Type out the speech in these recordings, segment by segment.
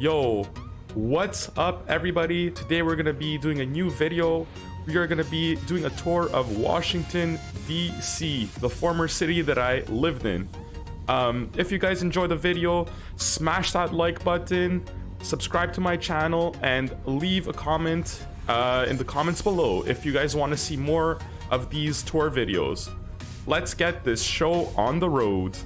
Yo, what's up everybody? Today we're gonna be doing a new video. We are gonna be doing a tour of Washington, D.C., the former city that I lived in. If you guys enjoyed the video, smash that like button, subscribe to my channel, and leave a comment in the comments below if you guys want to see more of these tour videos. Let's get this show on the road.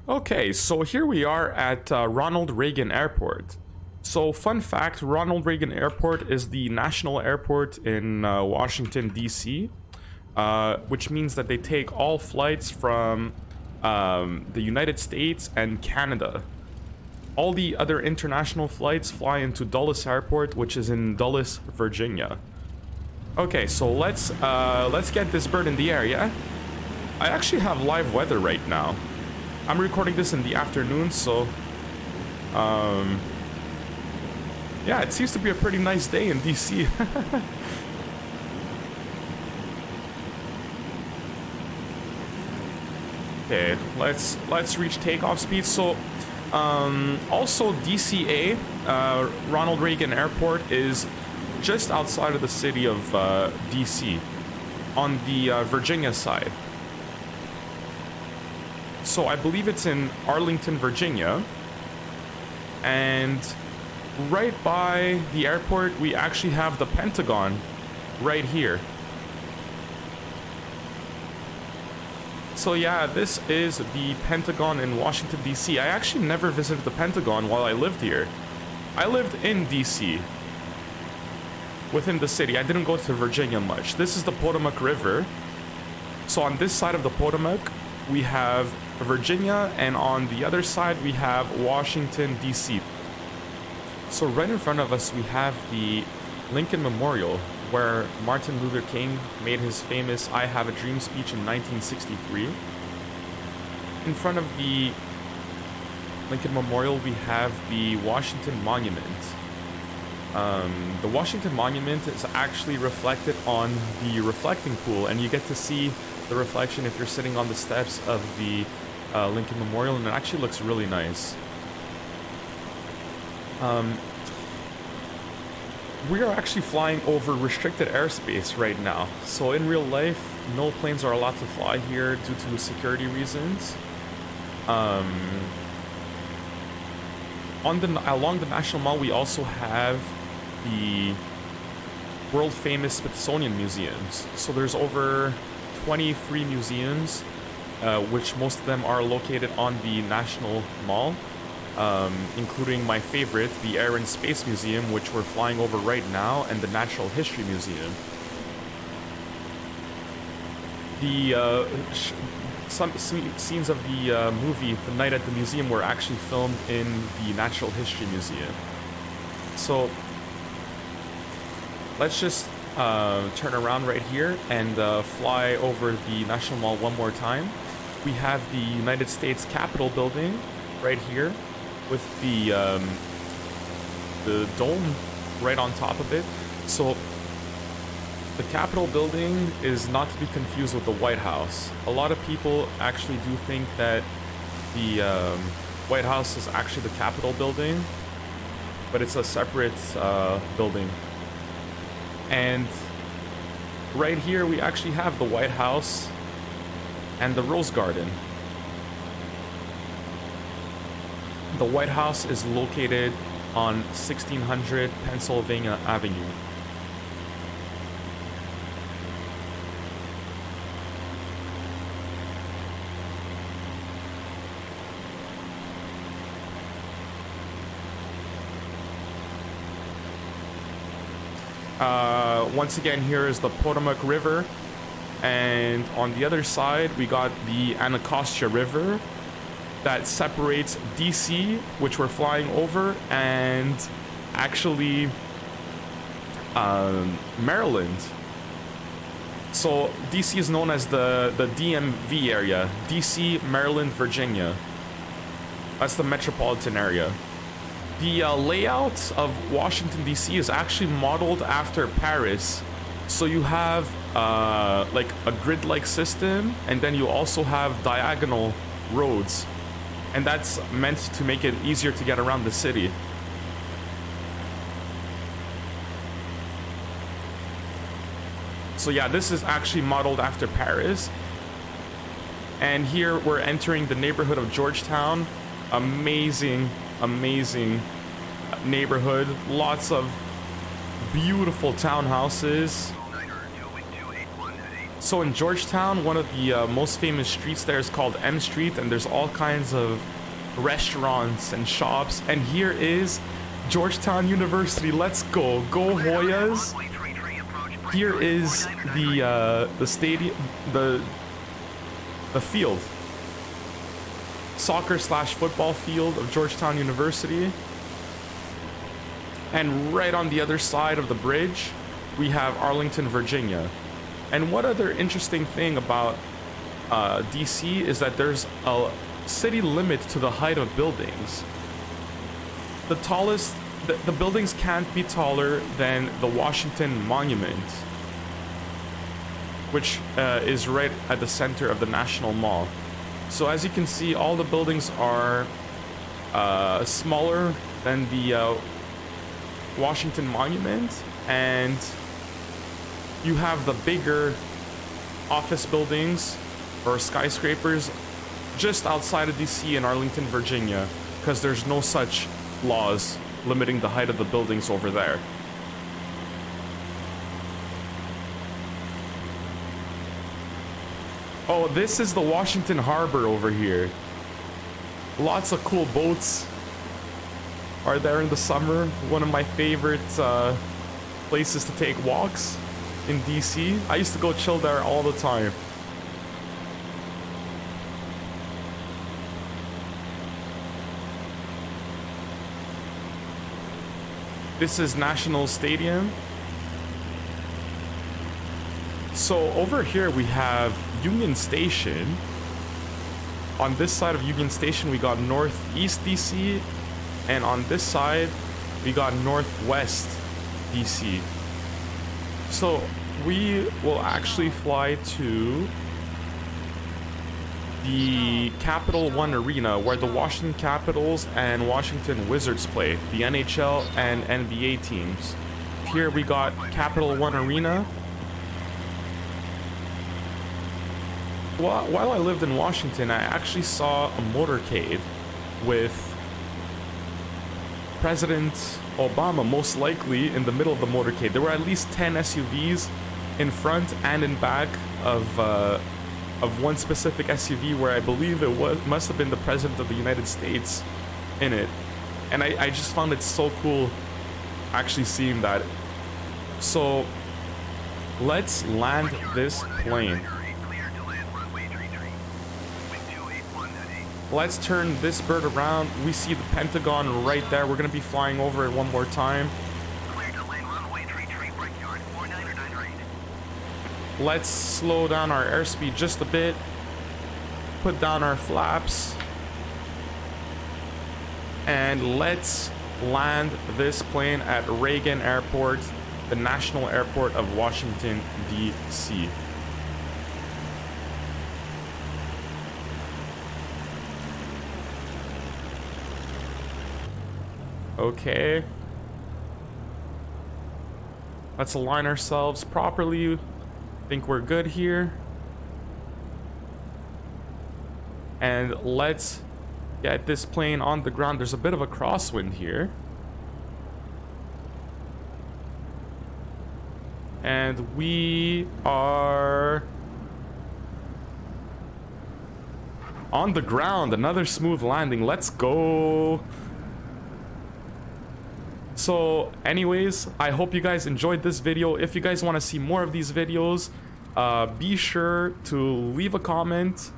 Okay, so here we are at Ronald Reagan Airport. So fun fact, Ronald Reagan Airport is the national airport in Washington, D.C., which means that they take all flights from the United States and Canada. All the other international flights fly into Dulles Airport, which is in Dulles, Virginia. Okay, so let's get this bird in the air, yeah? I actually have live weather right now. I'm recording this in the afternoon, so yeah, it seems to be a pretty nice day in DC. Okay, let's reach takeoff speed. So also DCA, Ronald Reagan Airport, is just outside of the city of DC on the Virginia side. So I believe it's in Arlington, Virginia, and right by the airport we actually have the Pentagon right here. So yeah, this is the Pentagon in Washington, D.C. I actually never visited the Pentagon while I lived here. I lived in D.C., within the city. I didn't go to Virginia much. This is the Potomac River. So on this side of the Potomac we have Virginia, and on the other side we have Washington, D.C. So right in front of us we have the Lincoln Memorial, where Martin Luther King made his famous "I Have a Dream" speech in 1963. In front of the Lincoln Memorial we have the Washington Monument. The Washington Monument is actually reflected on the reflecting pool, and you get to see the reflection if you're sitting on the steps of the Lincoln Memorial, and it actually looks really nice. We are actually flying over restricted airspace right now. So in real life, no planes are allowed to fly here due to security reasons. Along the National Mall, we also have the world famous Smithsonian museums. So there's over 23 museums, which most of them are located on the National Mall, including my favorite, the Air and Space Museum, which we're flying over right now, and the Natural History Museum. Some scenes of the movie The Night at the Museum were actually filmed in the Natural History Museum. So let's just turn around right here and fly over the National Mall one more time. We have the United States Capitol building right here with the dome right on top of it. So the Capitol building is not to be confused with the White House. A lot of people actually do think that the White House is actually the Capitol building, but it's a separate building. And right here we actually have the White House and the Rose Garden. The White House is located on 1600 Pennsylvania Avenue. Once again, here is the Potomac River, and on the other side we got the Anacostia River that separates DC, which we're flying over, and actually Maryland. So DC is known as the DMV area, DC, Maryland, Virginia. That's the metropolitan area. The layout of Washington, D.C. is actually modeled after Paris, So you have like a grid-like system, and then you also have diagonal roads, and that's meant to make it easier to get around the city. So yeah, this is actually modeled after Paris. And here we're entering the neighborhood of Georgetown. Amazing, amazing neighborhood. Lots of beautiful townhouses. So in Georgetown, one of the most famous streets there is called M Street, and there's all kinds of restaurants and shops. And here is Georgetown University. Let's go. Go Hoyas. Here is the stadium, the field, soccer/football field of Georgetown University. And right on the other side of the bridge, we have Arlington, Virginia. And what other interesting thing about DC is that there's a city limit to the height of buildings. The tallest, the buildings can't be taller than the Washington Monument, which is right at the center of the National Mall. So as you can see, all the buildings are smaller than the Washington Monument, and you have the bigger office buildings or skyscrapers just outside of DC in Arlington, Virginia, because there's no such laws limiting the height of the buildings over there. Oh, this is the Washington Harbor over here. Lots of cool boats are there in the summer. One of my favorite places to take walks in DC. I used to go chill there all the time. This is National Stadium. So over here we have Union Station. On this side of Union Station we got Northeast DC, and on this side we got Northwest DC. So we will actually fly to the Capital One Arena, where the Washington Capitals and Washington Wizards play, the NHL and NBA teams. Here we got Capital One Arena. While I lived in Washington, I actually saw a motorcade with President Obama, most likely, in the middle of the motorcade. There were at least 10 SUVs in front and in back of one specific SUV where I believe it must have been the President of the United States in it. And I just found it so cool actually seeing that. So let's land this plane. Let's turn this bird around. We see the Pentagon right there. We're going to be flying over it one more time. Let's slow down our airspeed just a bit. Put down our flaps. And let's land this plane at Reagan Airport, the National Airport of Washington, D.C. Okay. Let's align ourselves properly. Think we're good here. And let's get this plane on the ground. There's a bit of a crosswind here. And we are on the ground. Another smooth landing. Let's go. So anyways, I hope you guys enjoyed this video. If you guys want to see more of these videos, be sure to leave a comment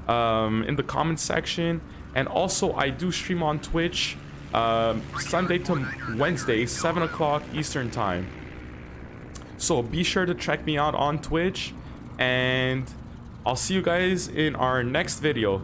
in the comment section. And also, I do stream on Twitch Sunday to Wednesday, 7 o'clock Eastern time. So be sure to check me out on Twitch, and I'll see you guys in our next video.